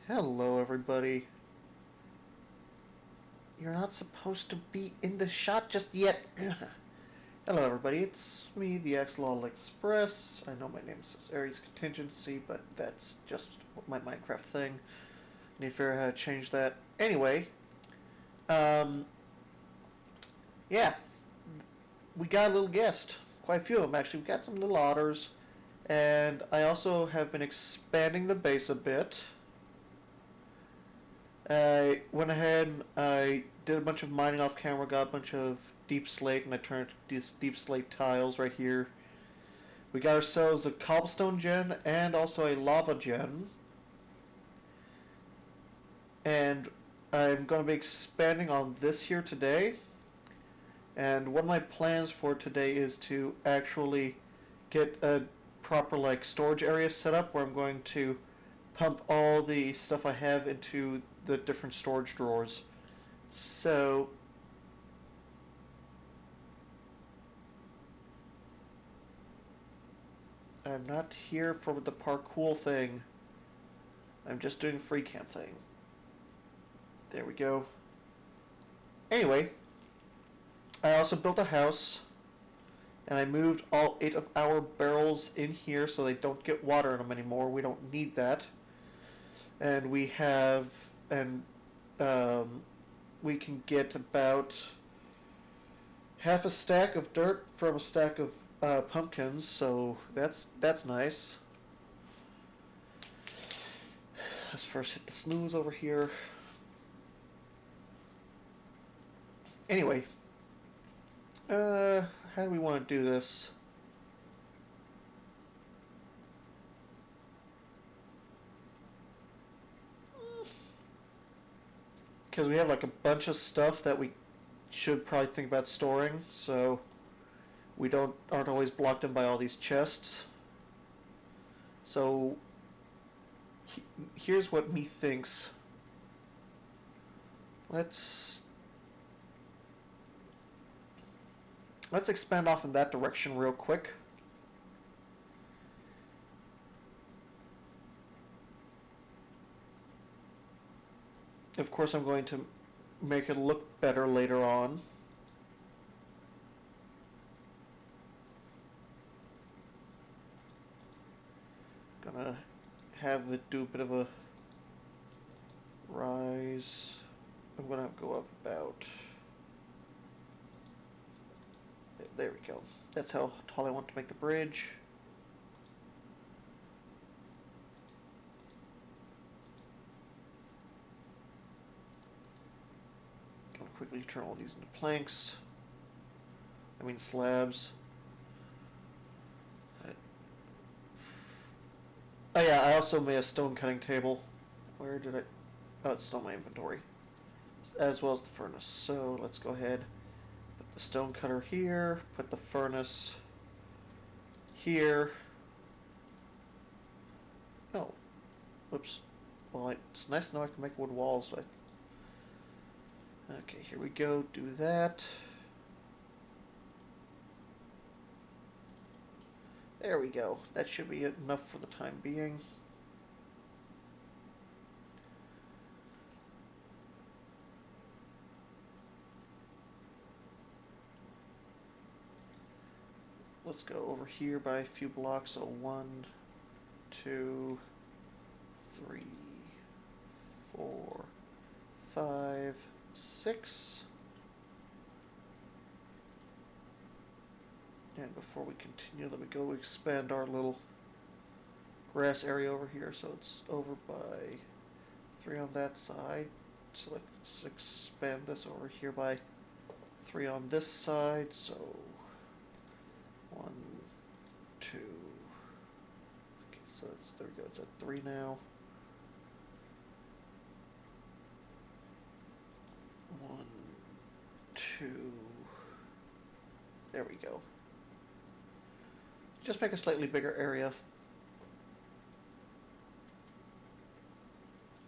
Hello, everybody. You're not supposed to be in the shot just yet. Hello, everybody. It's me, the Axolotl Express. I know my name says Ares Contingency, but that's just my Minecraft thing. Need to figure out how to change that. Anyway, um, yeah, we got a little guest. Quite a few of them, actually. We got some little otters. And I also have been expanding the base a bit. I went ahead and I did a bunch of mining off camera, got a bunch of deep slate, and I turned these deep slate tiles right here. We got ourselves a cobblestone gen and also a lava gen. And I'm going to be expanding on this here today. And one of my plans for today is to actually get a proper storage area set up where I'm going to pump all the stuff I have into the different storage drawers. So I'm not here for the parkour thing. I'm just doing a free camp thing. There we go. Anyway, I also built a house, and I moved all 8 of our barrels in here so they don't get water in them anymore. We don't need that. And we have, and we can get about half a stack of dirt from a stack of pumpkins, so that's nice. Let's first hit the snooze over here. Anyway, how do we want to do this? Because we have a bunch of stuff that we should probably think about storing, so we aren't always blocked in by all these chests. So here's what me thinks. Let's expand off in that direction real quick. Of course, I'm going to make it look better later on. Gonna have it do a bit of a rise. I'm gonna go up about. There we go. That's how tall I want to make the bridge. Gonna quickly turn all these into planks. I mean slabs. Oh yeah, I also made a stone cutting table. Where did I... Oh, it's still in my inventory. As well as the furnace. So let's go ahead. Put the stone cutter here. Put the furnace here. Oh. Whoops. Well, it's nice to know I can make wood walls. Okay, here we go. Do that. There we go. That should be enough for the time being. Let's go over here by a few blocks. So 1, 2, 3, 4, 5, 6. And before we continue, let me go expand our little grass area over here. So it's over by 3 on that side. So let's expand this over here by 3 on this side. So 1, 2. Okay, so there we go. It's at 3 now. 1, 2. There we go. Just make a slightly bigger area.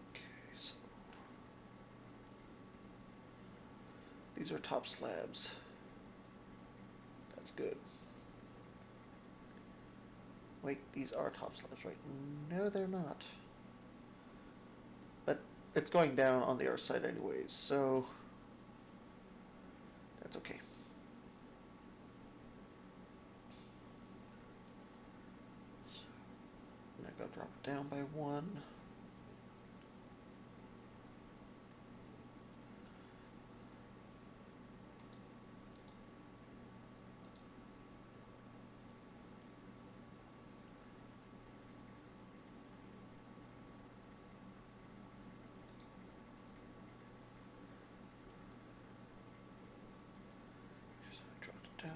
Okay, so these are top slabs. That's good. Wait, these are top slabs, right? No, they're not. it's going down on the other side anyways, so that's okay. So I'm gonna drop it down by 1. So I dropped it down.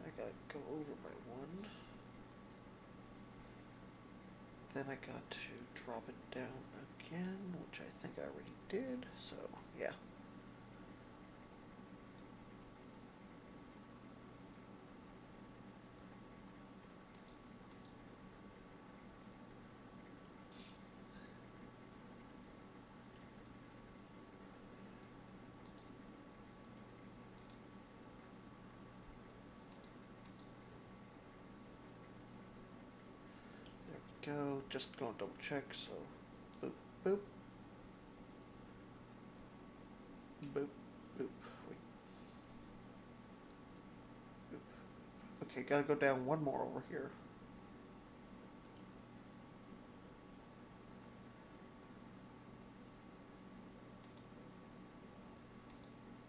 I gotta go over by 1. Then I got to drop it down again, which I think I already did, so yeah. There we go, just gonna double check, so boop, boop. Boop, boop, wait. Boop. Okay, gotta go down 1 more over here.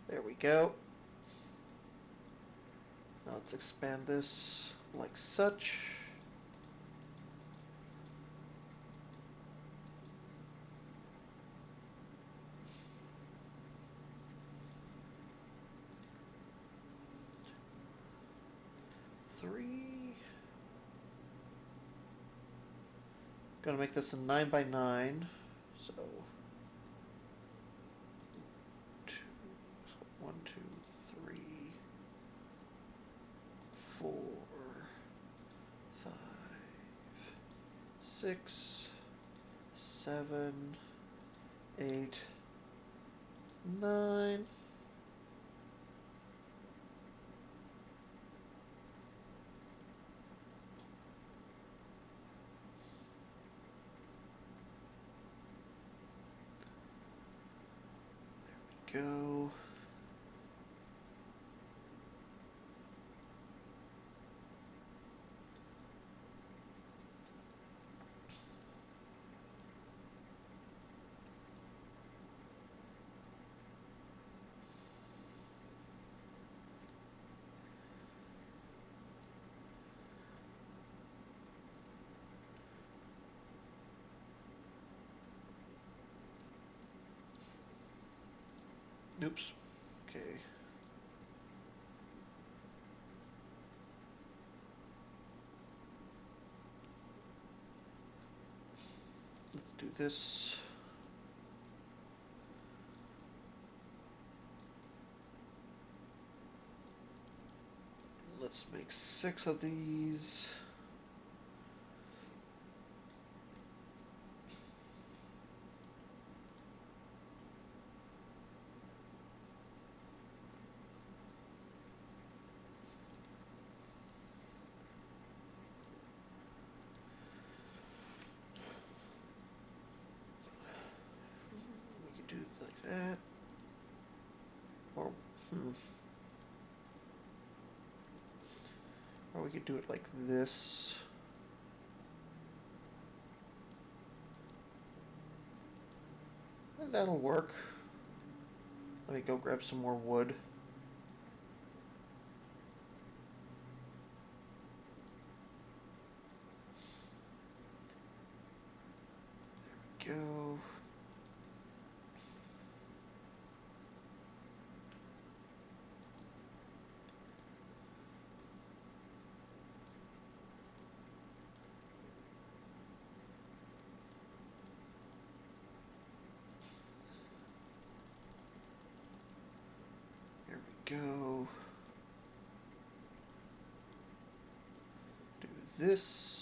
There we go. Now let's expand this like such. Three. Gonna make this a 9 by 9. So 1, 2, 3, 4, 5, 6, 7, 8, 9. There we go. Oops. Okay. Let's do this. Let's make 6 of these. We could do it like that. Or, Or we could do it like this. And that'll work. Let me go grab some more wood. There we go. There we go. Do this.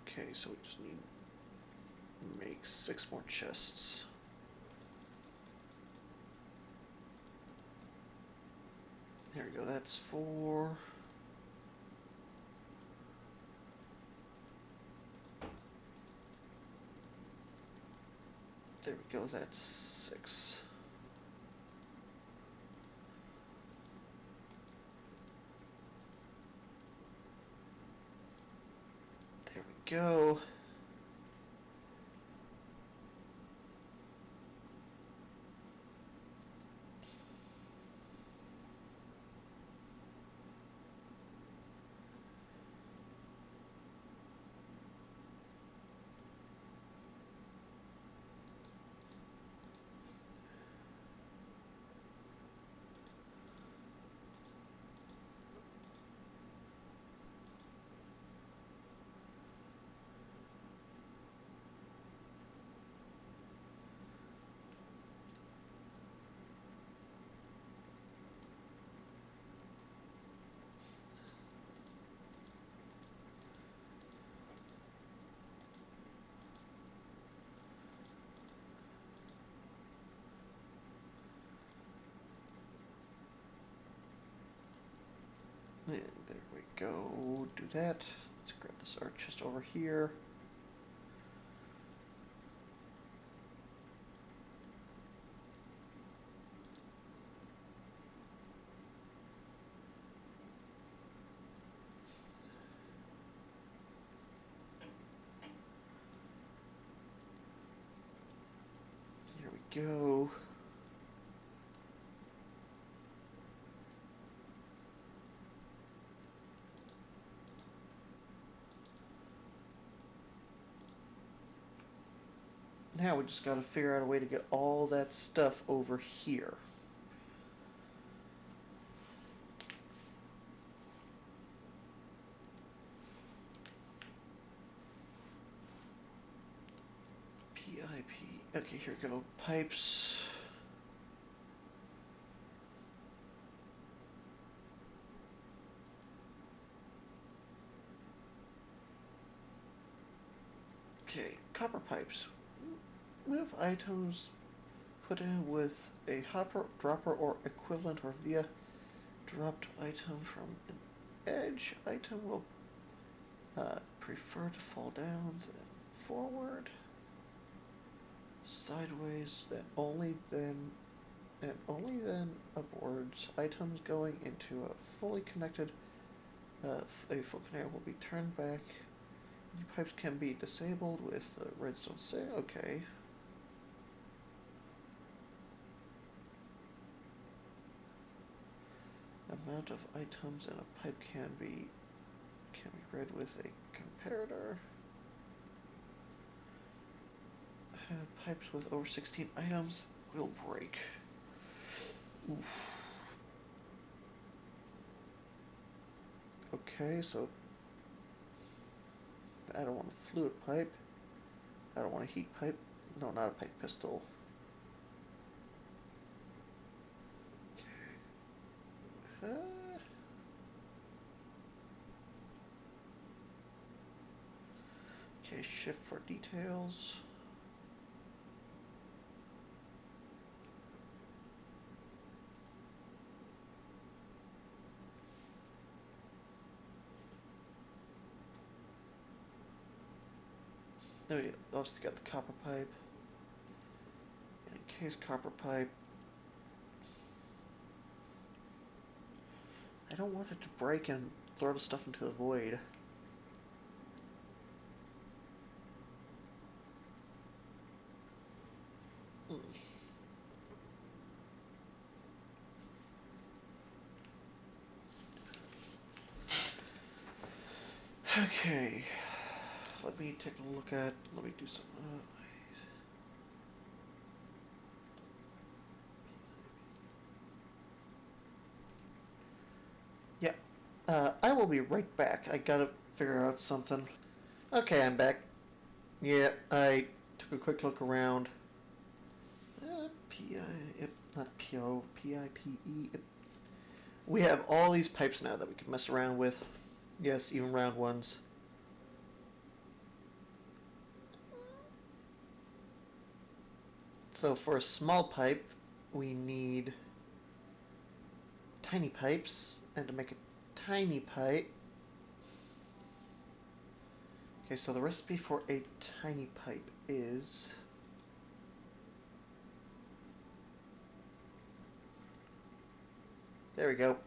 Okay, so we just need make 6 more chests. There we go, that's 4. There we go, that's 6. There we go. And there we go, do that. Let's grab this art chest over here. Here we go. Now we just gotta figure out a way to get all that stuff over here. PIP. Okay, here we go. Pipes. Okay, copper pipes. Move items put in with a hopper, dropper, or equivalent, or via dropped item from an edge. Item will prefer to fall down, then forward, sideways, then only then, and only then upwards. Items going into a fully connected, a full container will be turned back. New pipes can be disabled with the redstone sail. Okay. Amount of items in a pipe can be read with a comparator. Pipes with over 16 items will break. Oof. Okay, so I don't want a fluid pipe. I don't want a heat pipe. No, not a pipe pistol. Okay. Okay, shift for details. Then we also got the copper pipe. In case copper pipe. I don't want it to break and throw the stuff into the void. Okay, let me take a look at, let me do some, yeah, I will be right back. I gotta figure out something. Okay, I'm back. Yeah, I took a quick look around. Not P-O, P-I-P-E. We have all these pipes now that we can mess around with. Yes, even round ones. So for a small pipe, we need tiny pipes, and to make a tiny pipe... Okay, so the recipe for a tiny pipe is... There we go.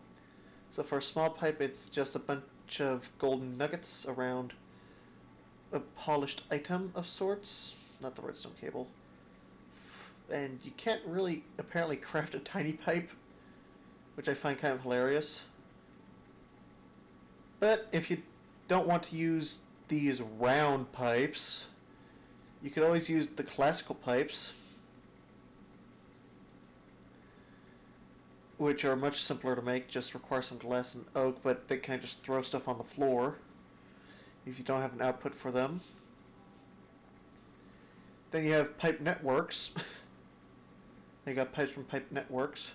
So for a small pipe, it's just a bunch of golden nuggets around a polished item of sorts. Not the redstone cable. And you can't really, apparently, craft a tiny pipe, which I find kind of hilarious. But if you don't want to use these round pipes, you could always use the classical pipes, which are much simpler to make, just require some glass and oak, but they kind of just throw stuff on the floor if you don't have an output for them. Then you have pipe networks. They got pipes from pipe networks.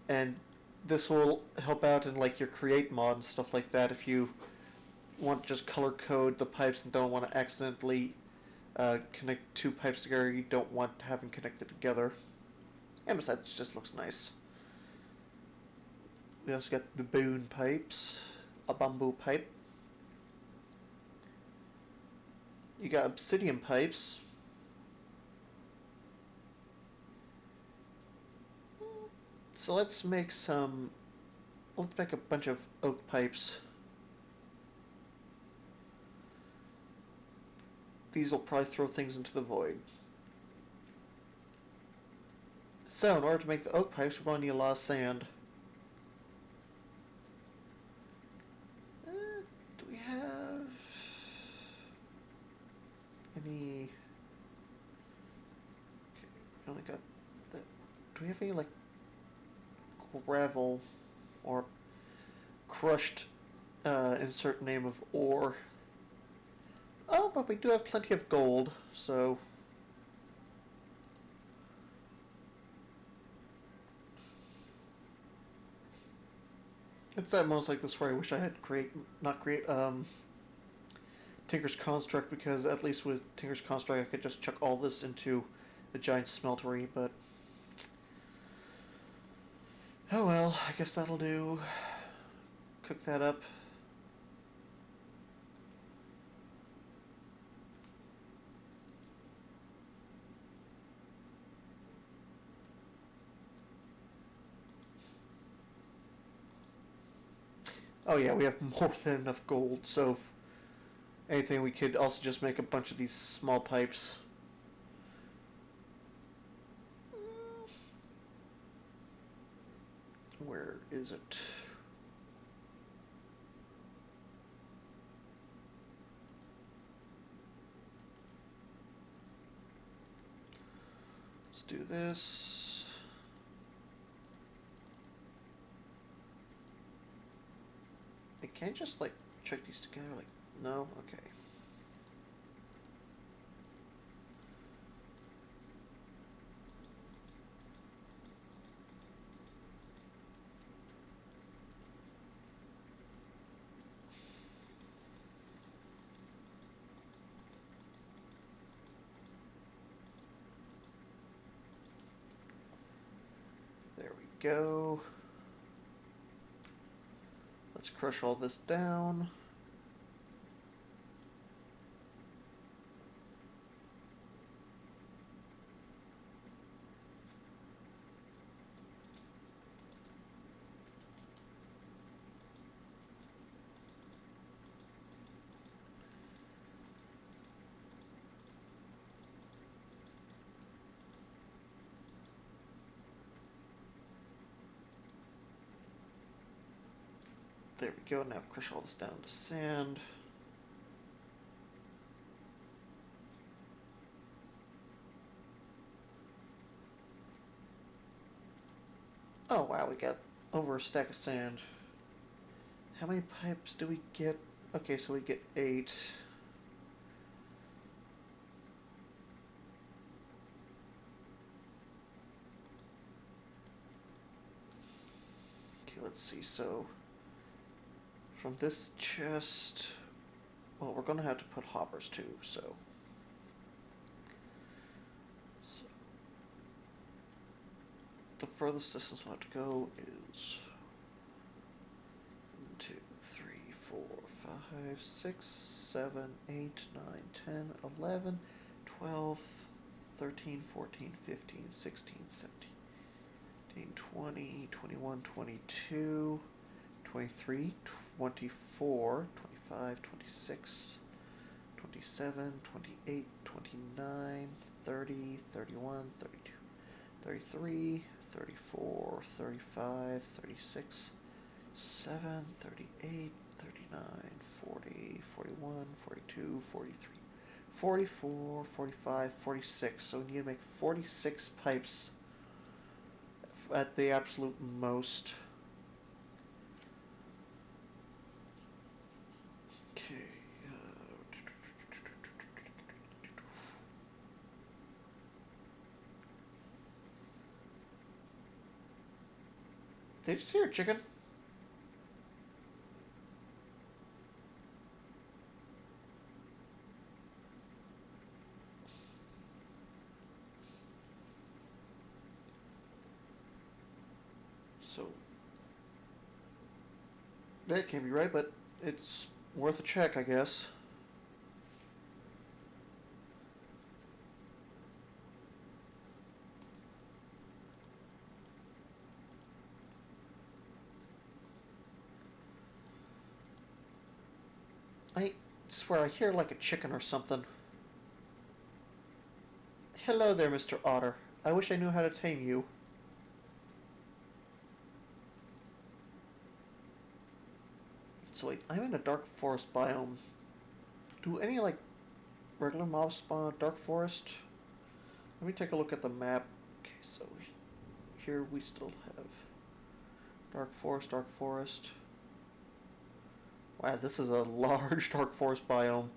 And this will help out in like your create mod and stuff like that if you want to just color code the pipes and don't want to accidentally connect two pipes together you don't want to have them connected together. And besides, it just looks nice. We also got the baboon pipes, a bamboo pipe. You got obsidian pipes. So let's make a bunch of oak pipes. These will probably throw things into the void. So in order to make the oak pipes, we're going to need a lot of sand. Do we have any... Okay, we only got that. Do we have any like gravel or crushed insert name of ore? Oh, but we do have plenty of gold, so... It's at most like this where I wish I had not create Tinker's Construct, because at least with Tinker's Construct I could just chuck all this into a giant smeltery, but... Oh well, I guess that'll do. Cook that up. Oh yeah, we have more than enough gold, so if anything, we could also just make a bunch of these small pipes. Where is it? Let's do this. I can't just like check these together, like, no? Okay. There we go. Let's crush all this down. There we go. Now crush all this down to sand. Oh wow, we got over a stack of sand. How many pipes do we get? Okay, so we get 8. Okay, let's see. So from this chest, well, we're gonna have to put hoppers too, so the furthest distance we'll have to go is 1, 2, 3, 4, 5, 6, 7, 8, 9, 10, 11, 12, 13, 14, 15, 16, 17, 20, 21, 22, 23, 24, 25, 26, 27, 28, 29, 30, 31, 32, 33, 34, 35, 36, 7, 38, 39, 40, 41, 42, 43, 44, 45, 46. So we need to make 46 pipes at the absolute most. Okay. Did you just hear a chicken? So that can't be right, but it's worth a check, I guess. I swear I hear like a chicken or something. Hello there, Mr. Otter. I wish I knew how to tame you. So wait, I'm in a dark forest biome. Do any like regular mobs spawn a dark forest? Let me take a look at the map. Okay, so here we still have dark forest, dark forest. Wow, this is a large dark forest biome.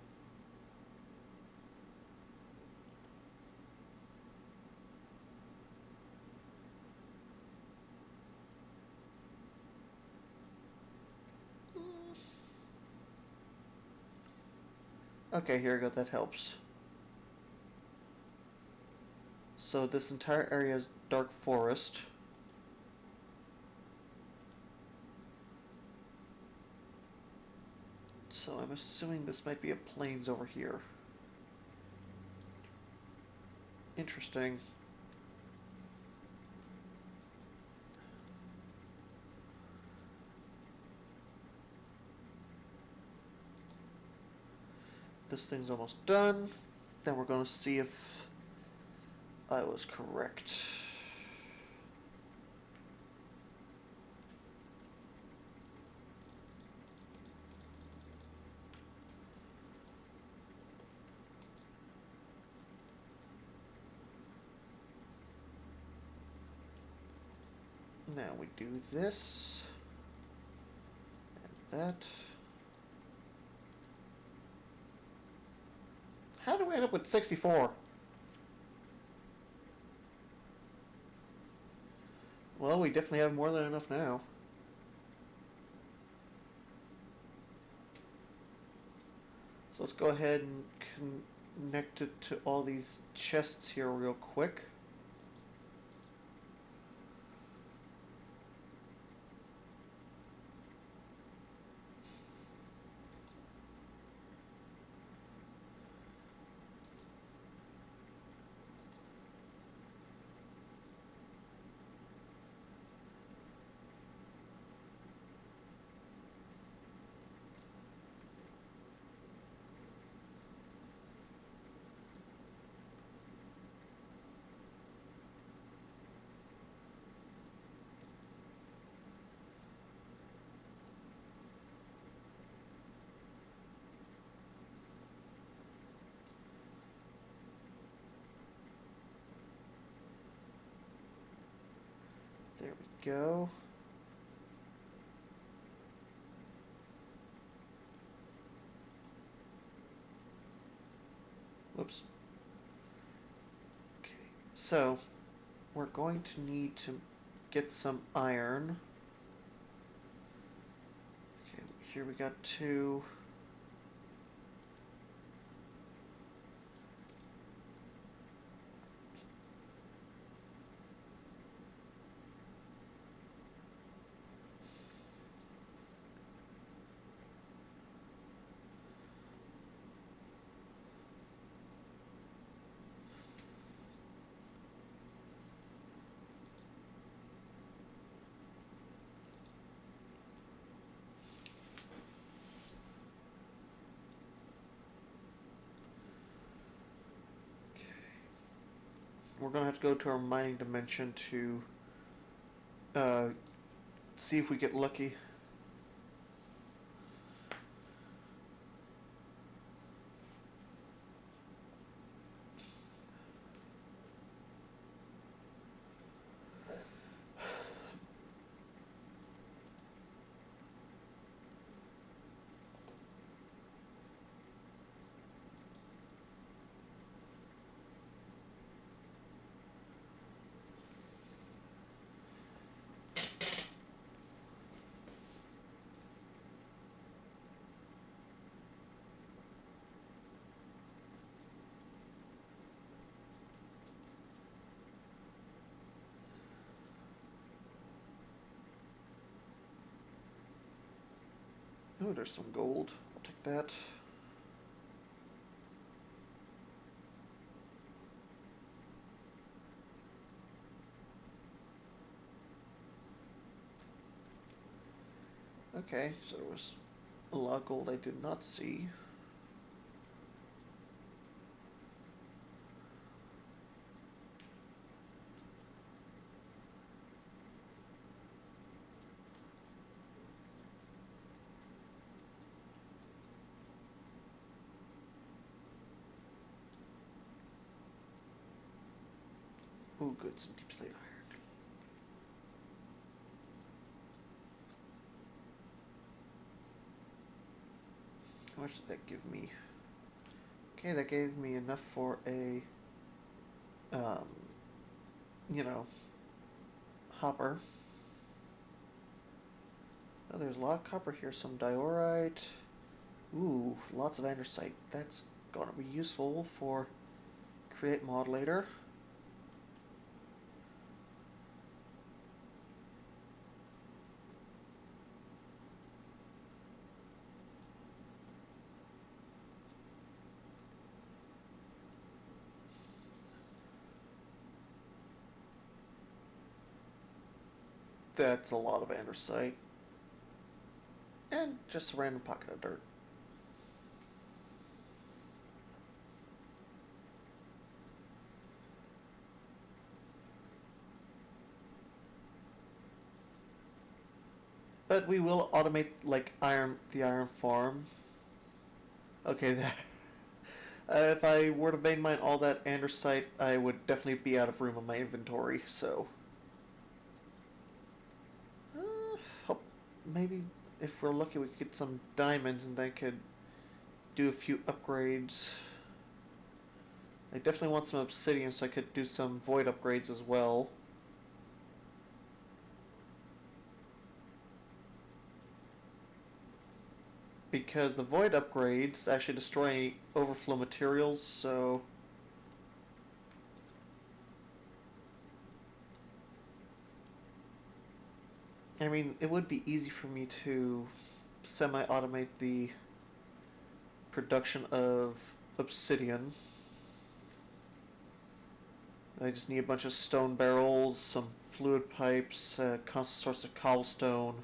Okay, here we go, that helps. So this entire area is dark forest. So I'm assuming this might be a plains over here. Interesting. This thing's almost done. Then we're going to see if I was correct. Now we do this and that. How do we end up with 64? Well, we definitely have more than enough now. So let's go ahead and connect it to all these chests here real quick. There we go. Whoops. Okay, so we're going to need to get some iron. Okay, here we got 2. We're gonna have to go to our mining dimension to uh, see if we get lucky. Oh, there's some gold. I'll take that. Okay, so there was a lot of gold I did not see. Oh, good, some deep slate iron. How much did that give me? Okay, that gave me enough for a, um, you know, hopper. Oh, there's a lot of copper here, some diorite. Ooh, lots of andesite. That's gonna be useful for create modulator. That's a lot of andesite. And just a random pocket of dirt. But we will automate like the iron farm. Okay, that. If I were to vein mine all that andesite, I would definitely be out of room in my inventory. So, hope maybe if we're lucky, we could get some diamonds and then could do a few upgrades. I definitely want some obsidian, so I could do some void upgrades as well. Because the void upgrades actually destroy any overflow materials, so I mean, it would be easy for me to semi-automate the production of obsidian. I just need a bunch of stone barrels, some fluid pipes, constant source of cobblestone,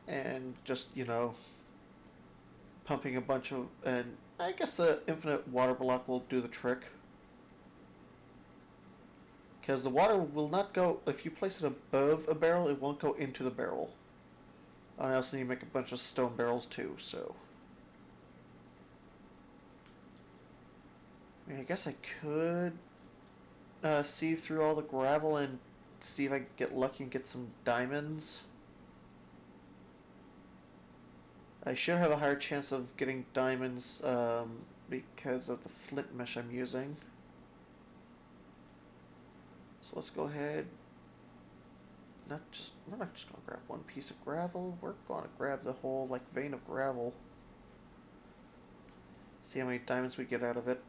and just, pumping a bunch of, and I guess an infinite water block will do the trick. Because the water will not go, if you place it above a barrel, it won't go into the barrel. And I also need to make a bunch of stone barrels too, so. I mean, I guess I could sieve through all the gravel and see if I can get lucky and get some diamonds. I should have a higher chance of getting diamonds because of the flint mesh I'm using. So let's go ahead. We're not just gonna grab one piece of gravel. We're gonna grab the whole vein of gravel. See how many diamonds we get out of it.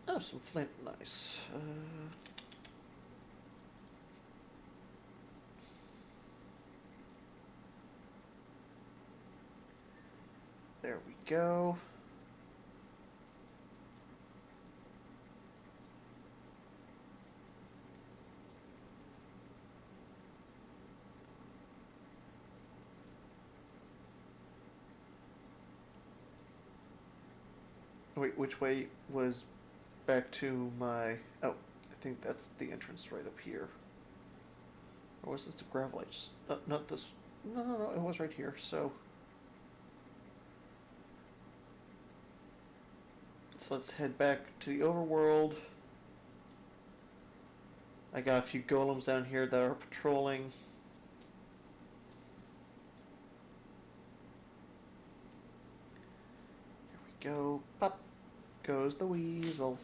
Oh, some flint, nice. There we go. Wait, which way was back to my... Oh, I think that's the entrance right up here. Or was this the gravel? I just... not this... No, it was right here, so... So let's head back to the overworld. I got a few golems down here that are patrolling. There we go. Pop goes the weasel.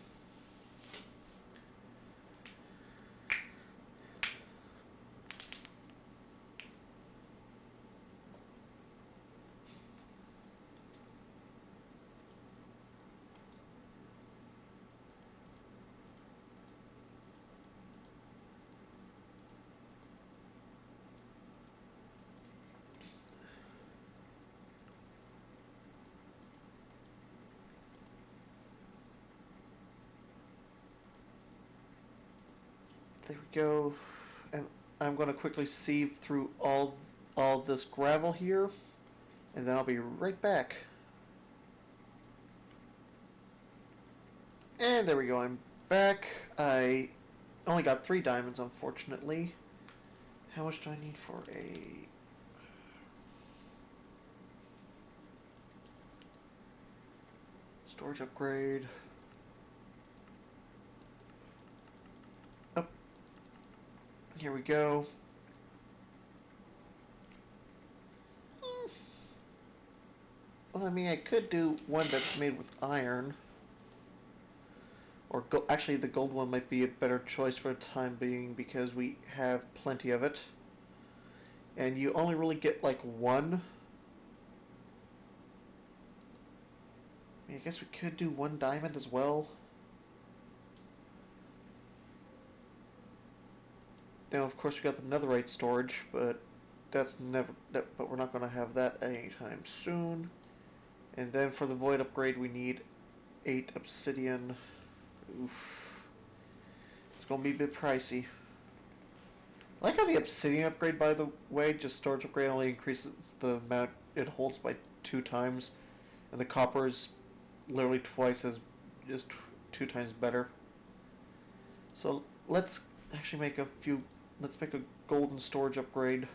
There we go. And I'm going to quickly sieve through all this gravel here, and then I'll be right back. And there we go, I'm back. I only got 3 diamonds, unfortunately. How much do I need for a... storage upgrade? Oh, here we go. Well, I mean, I could do one that's made with iron. Or actually, the gold one might be a better choice for the time being because we have plenty of it. And you only really get like one. I guess we could do 1 diamond as well. Now, of course, we got the netherite storage, but that's never. But we're not going to have that anytime soon. And then for the void upgrade, we need 8 obsidian. Oof. It's going to be a bit pricey. I like how the obsidian upgrade, by the way, just storage upgrade only increases the amount it holds by 2 times. And the copper is literally twice as, just 2 times better. So let's actually make a few, let's make a golden storage upgrade.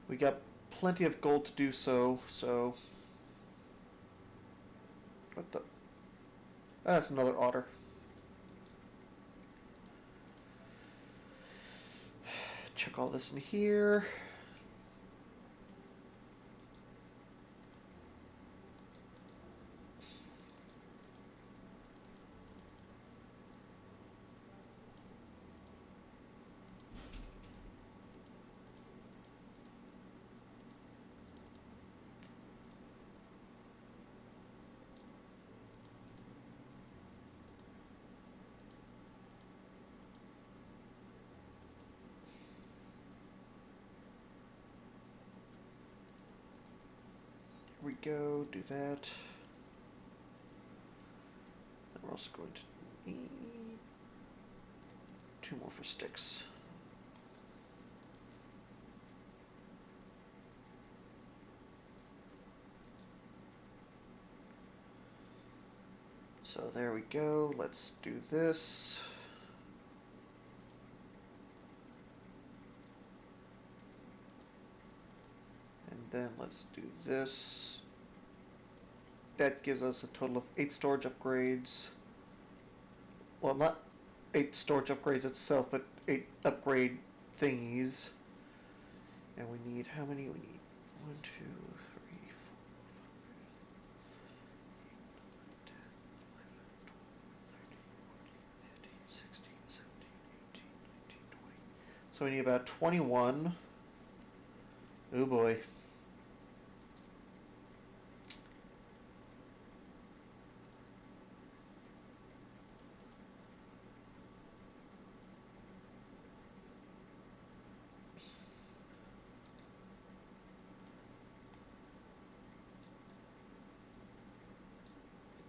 We got plenty of gold to do so, what the, that's another otter. Check all this in here. Here we go, do that. And we're also going to need 2 more for sticks. So there we go, let's do this. And then let's do this. That gives us a total of 8 storage upgrades. Well, not 8 storage upgrades itself, but 8 upgrade thingies. And we need, how many? We need 1, 2, 3, 4, 5, 6, 10, 11, 12, 13, 14, 15, 16, 17, 18, 19, 20. So we need about 21. Oh boy.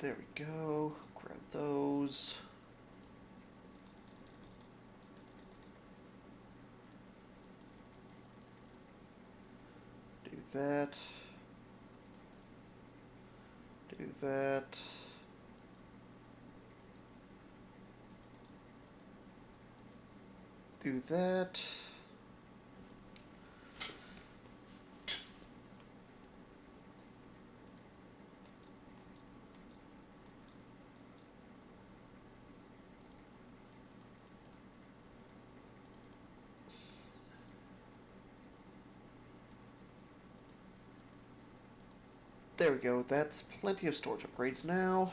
There we go. Grab those. Do that. Do that. Do that. There we go. That's plenty of storage upgrades now.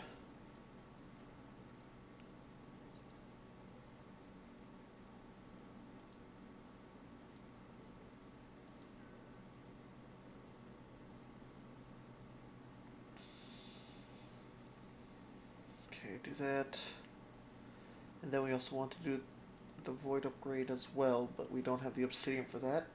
Okay, do that. And then we also want to do the void upgrade as well, but we don't have the obsidian for that.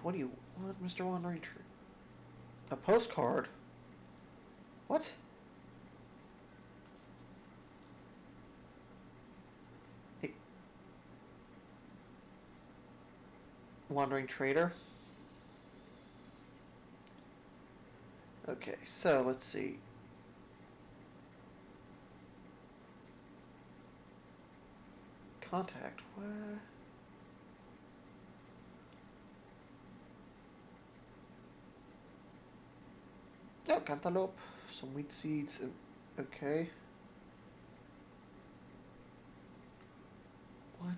What do you want, Mr. Wandering Tree? A postcard? What? Hey, Wandering Trader? Okay, so let's see. Contact, what? No, cantaloupe. Some wheat seeds. Okay. What?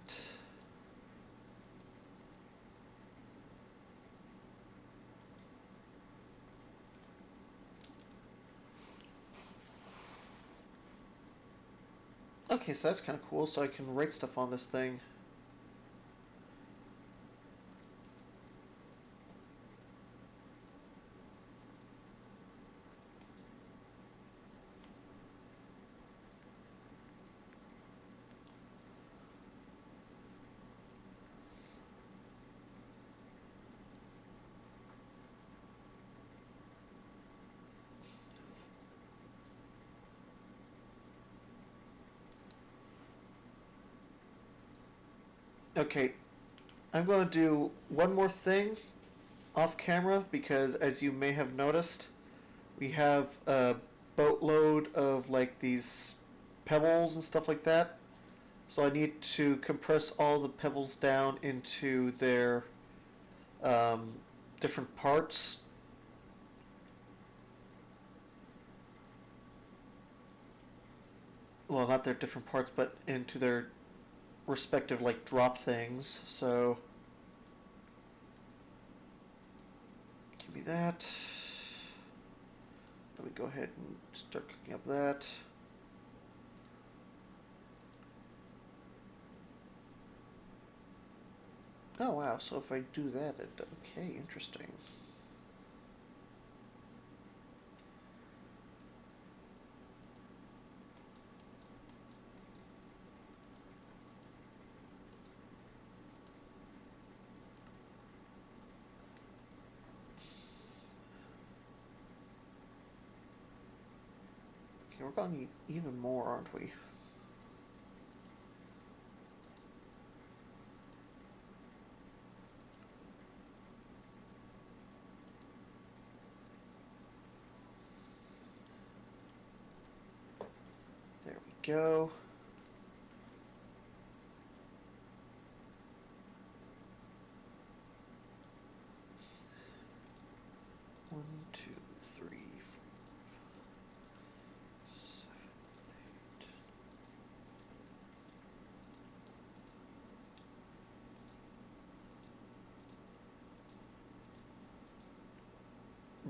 Okay, so that's kind of cool. So I can write stuff on this thing. Okay, I'm going to do one more thing off camera because, as you may have noticed, we have a boatload of like these pebbles and stuff like that. So I need to compress all the pebbles down into their um, different parts. Well, not their different parts, but into their respective like drop things. So give me that. Let me go ahead and start cooking up that. Oh wow, so if I do that, okay, interesting. Okay, we're gonna need even more, aren't we? There we go. One, two, three, four,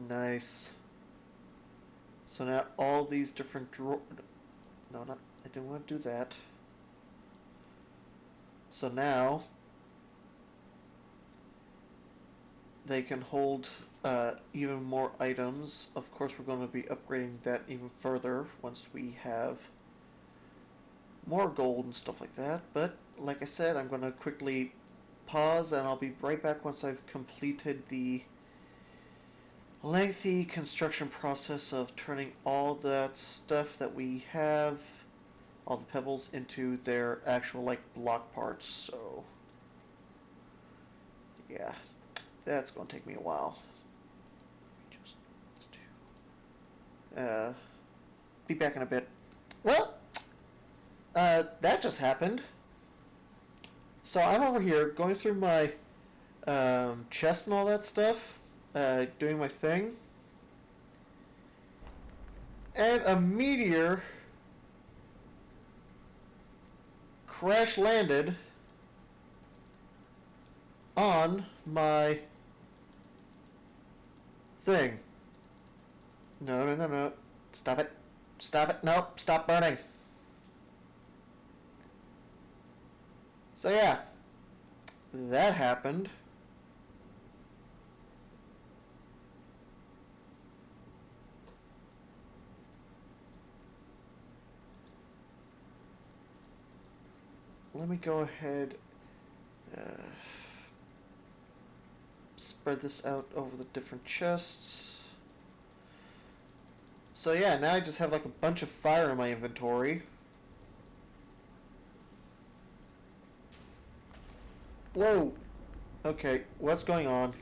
nice. So now all these different drawer. No, not. I didn't want to do that. So now they can hold even more items. Of course, we're going to be upgrading that even further once we have more gold and stuff like that. But like I said, I'm going to quickly pause, and I'll be right back once I've completed the lengthy construction process of turning all that stuff that we have, all the pebbles, into their actual, like, block parts. So, yeah, that's going to take me a while. Be back in a bit. Well, that just happened. So I'm over here going through my chest and all that stuff, doing my thing, and a meteor crash landed on my thing. No, no, no, no. Stop it. Stop it. Nope. Stop burning. So yeah, that happened. Let me go ahead, spread this out over the different chests. So yeah, now I just have like a bunch of fire in my inventory. Whoa! Okay, what's going on?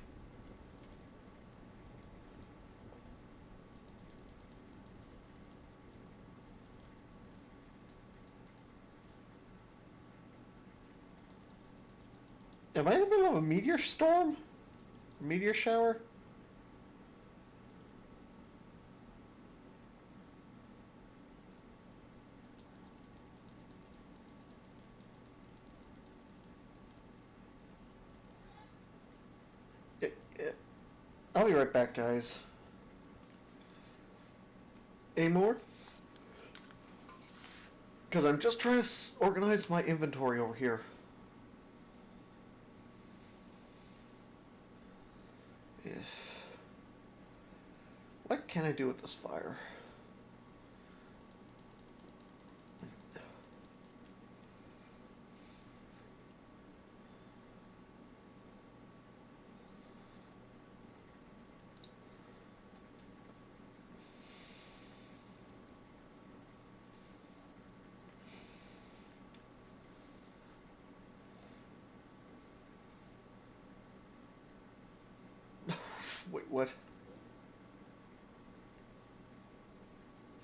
Am I in the middle of a meteor storm? Meteor shower? I'll be right back, guys. Any more? Because I'm just trying to organize my inventory over here. What can I do with this fire? Wait, what?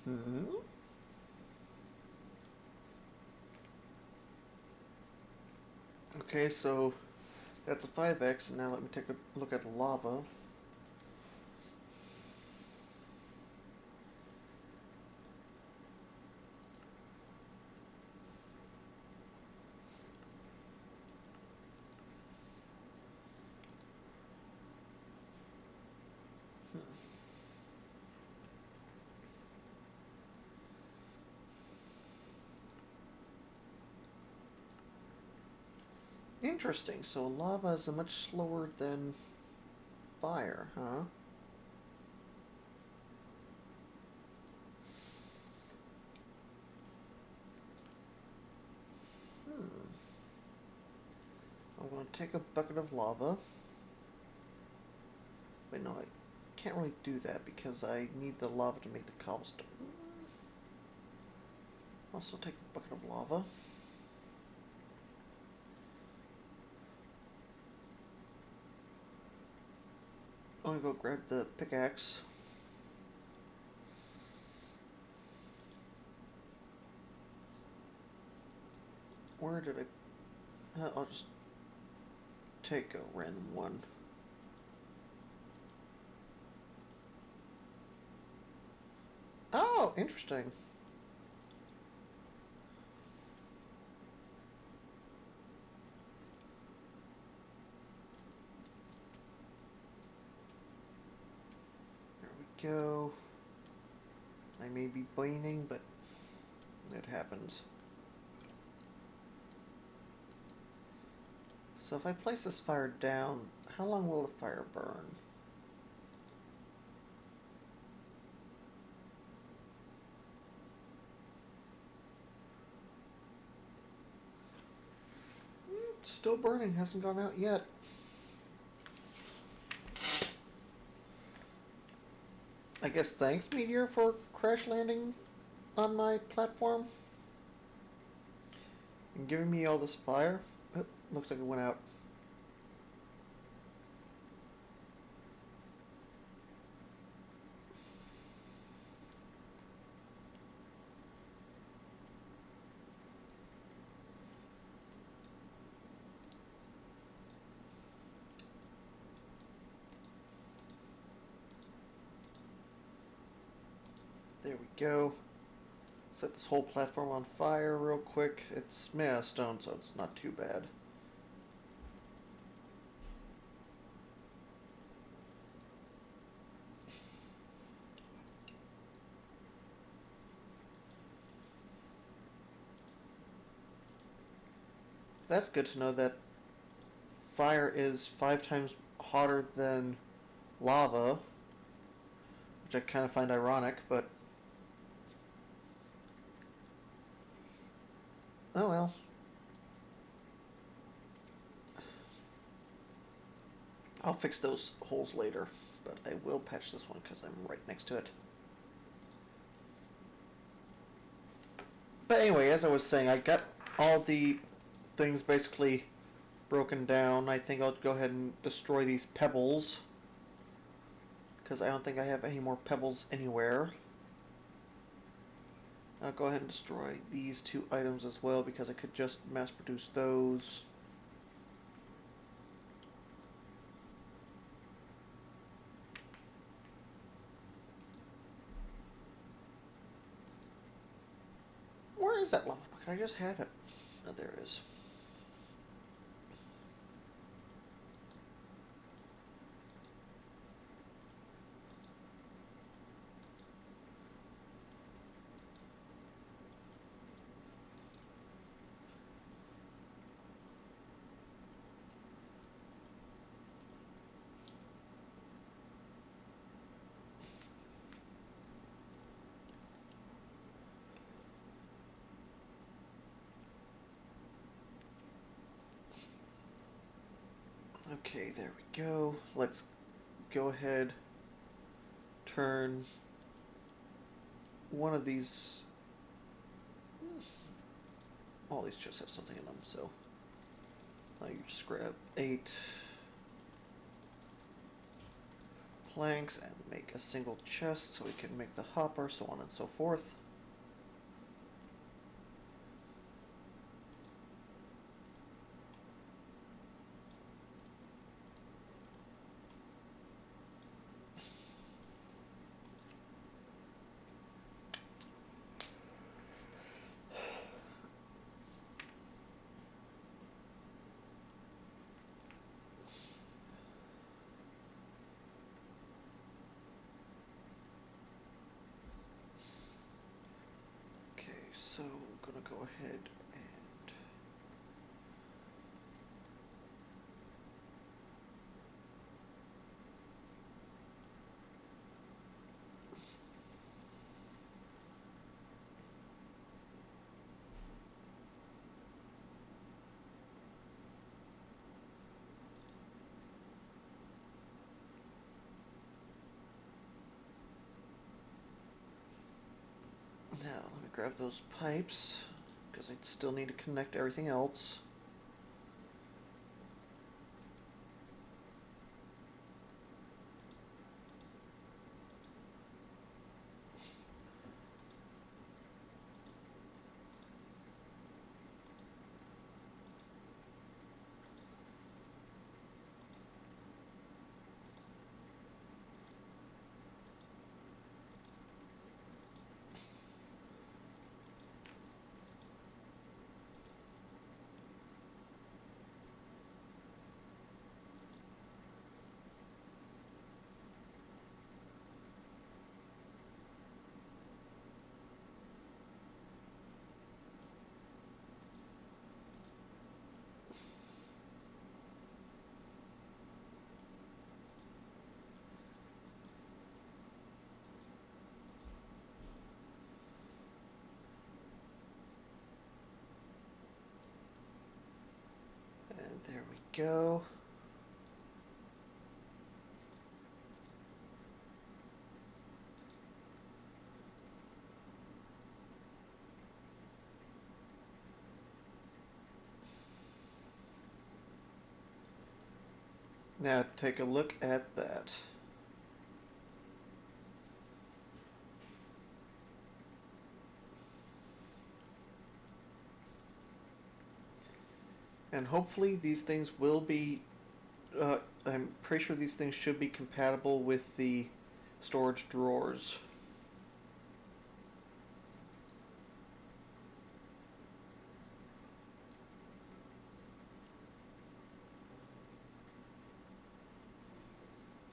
Hmm? Okay, so that's a 5x, and now let me take a look at lava. Interesting, so lava is much slower than fire, huh? I'm going to take a bucket of lava. Wait, no, I can't really do that because I need the lava to make the cobblestone. Also take a bucket of lava. I'm going to go grab the pickaxe. Where did I... I'll just take a random one. Oh, interesting. There we go. I may be bleeding, but it happens. So if I place this fire down, how long will the fire burn? still burning, hasn't gone out yet. I guess thanks, Meteor, for crash landing on my platform and giving me all this fire. Oh, looks like it went out. There we go. Set this whole platform on fire real quick. It's made out of stone, so it's not too bad. That's good to know that fire is 5 times hotter than lava, which I kind of find ironic, but oh well. I'll fix those holes later, but I will patch this one because I'm right next to it. But anyway, as I was saying, I got all the things basically broken down. I think I'll go ahead and destroy these pebbles, because I don't think I have any more pebbles anywhere. I'll go ahead and destroy these 2 items as well, because I could just mass produce those. Where is that lava bucket? I just had it. Oh, there it is. Okay, there we go. Let's go ahead, turn one of these. All these chests have something in them, so you just grab 8 planks and make a single chest so we can make the hopper, so on and so forth. So I'm gonna go ahead and now let me grab those pipes, because I still need to connect everything else. go. Now take a look at that. And hopefully these things will be, I'm pretty sure these things should be compatible with the storage drawers.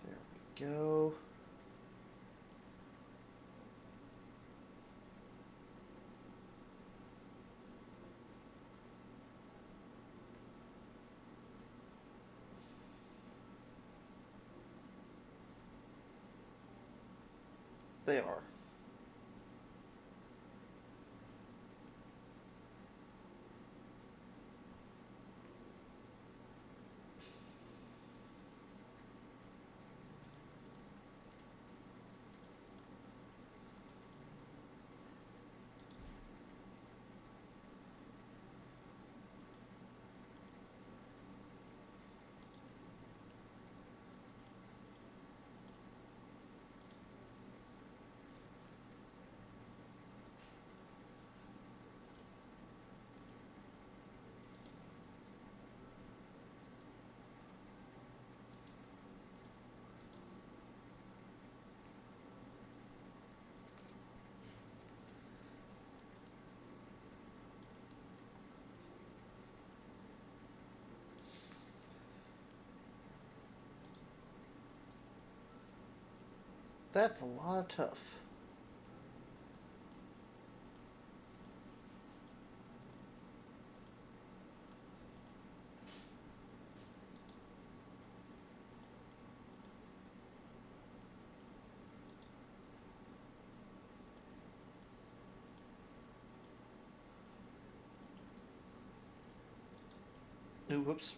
There we go. They are. That's a lot of tough. Ooh, whoops.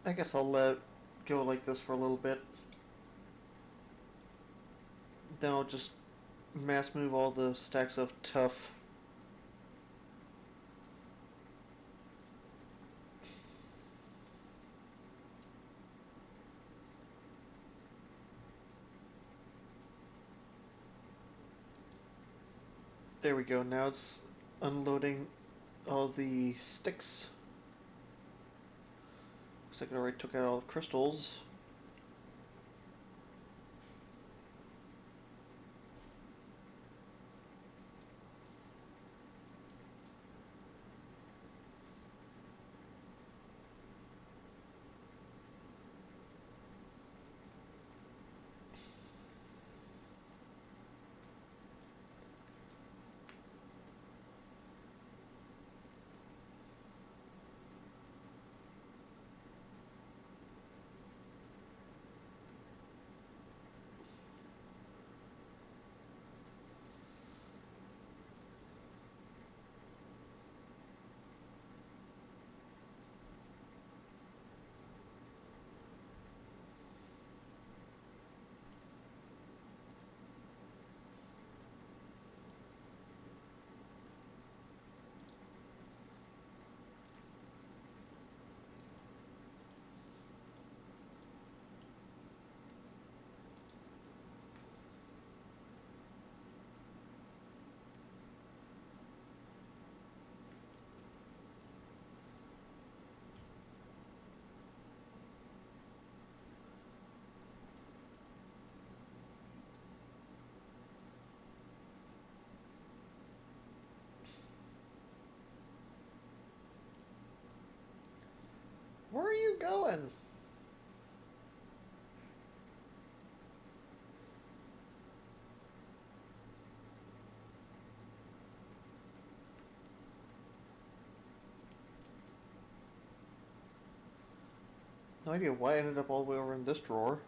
I guess I'll let go like this for a little bit. Then I'll just mass move all the stacks of tough. There we go. Now it's unloading all the sticks. Looks like I already took out all the crystals. Where are you going? No idea why I ended up all the way over in this drawer.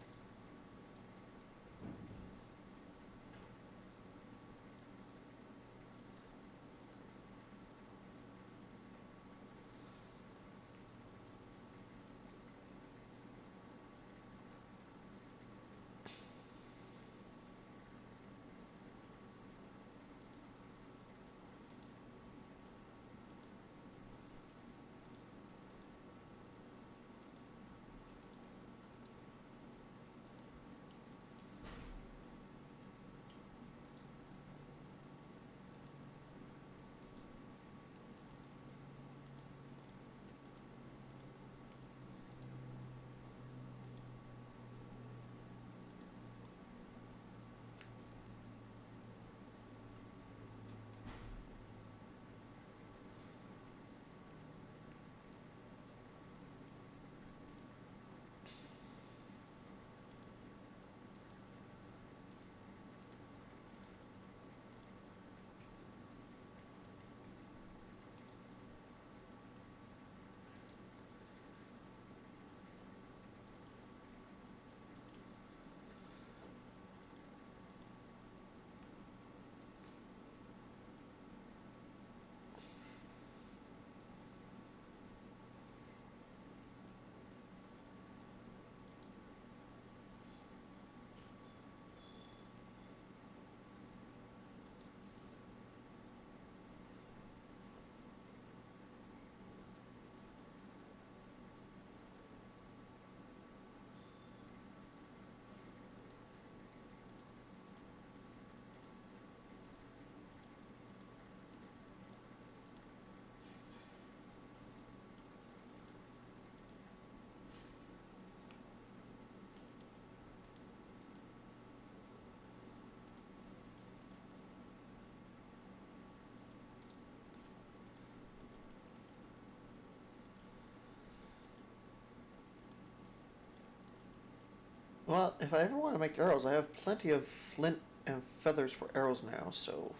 Well, if I ever want to make arrows, I have plenty of flint and feathers for arrows now, so...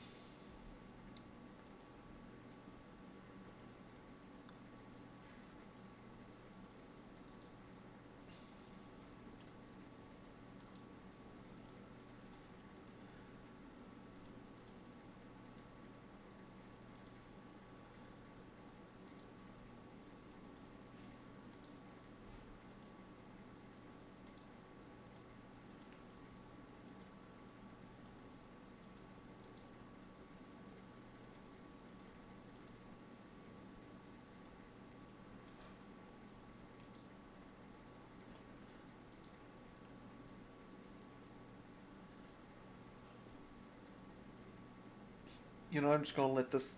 You know, I'm just gonna let this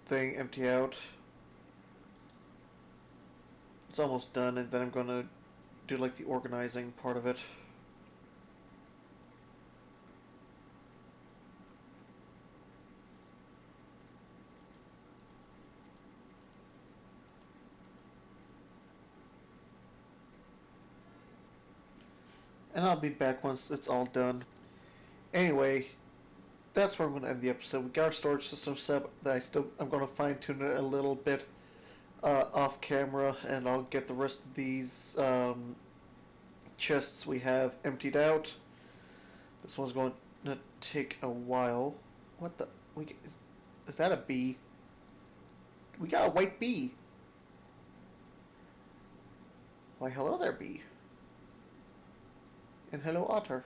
thing empty out. It's almost done, and then I'm gonna do like the organizing part of it. And I'll be back once it's all done. Anyway, that's where I'm going to end the episode. We got our storage system set up. I'm going to fine tune it a little bit off camera, and I'll get the rest of these chests we have emptied out. This one's going to take a while. What the? Is that a bee? We got a white bee. Why, hello there, bee. And hello, otter.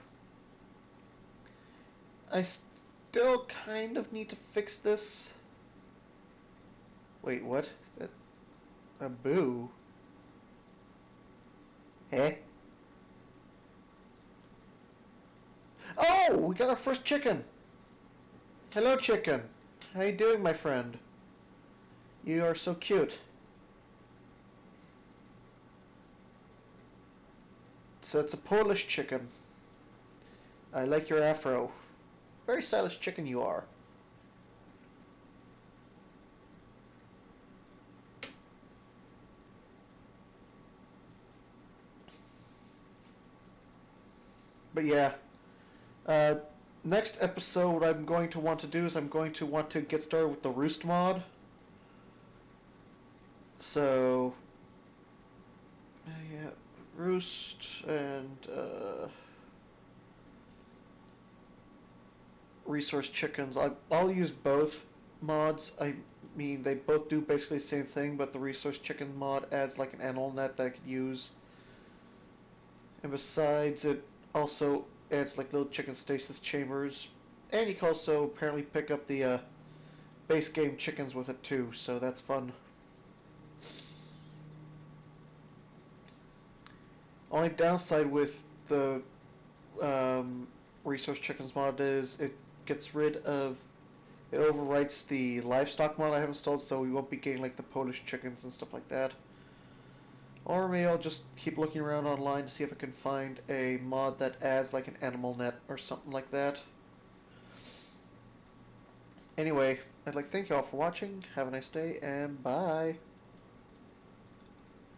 I still kind of need to fix this. Wait, what? A boo? Eh? Oh, we got our first chicken. Hello, chicken. How you doing, my friend? You are so cute. So it's a Polish chicken. I like your afro. Very stylish chicken you are. But yeah, next episode what I'm going to want to do is I'm going to want to get started with the roost mod. So, Yeah, roost and resource chickens. I'll use both mods. I mean, they both do basically the same thing, but the resource chicken mod adds like an animal net that I could use. And besides, it also adds like little chicken stasis chambers. And you can also apparently pick up the base game chickens with it too, so that's fun. Only downside with the resource chickens mod is it gets rid of, it overwrites the livestock mod I have installed, so we won't be getting like the Polish chickens and stuff like that. Or maybe I'll just keep looking around online to see if I can find a mod that adds like an animal net or something like that. Anyway, I'd like to thank you all for watching. Have a nice day, and bye.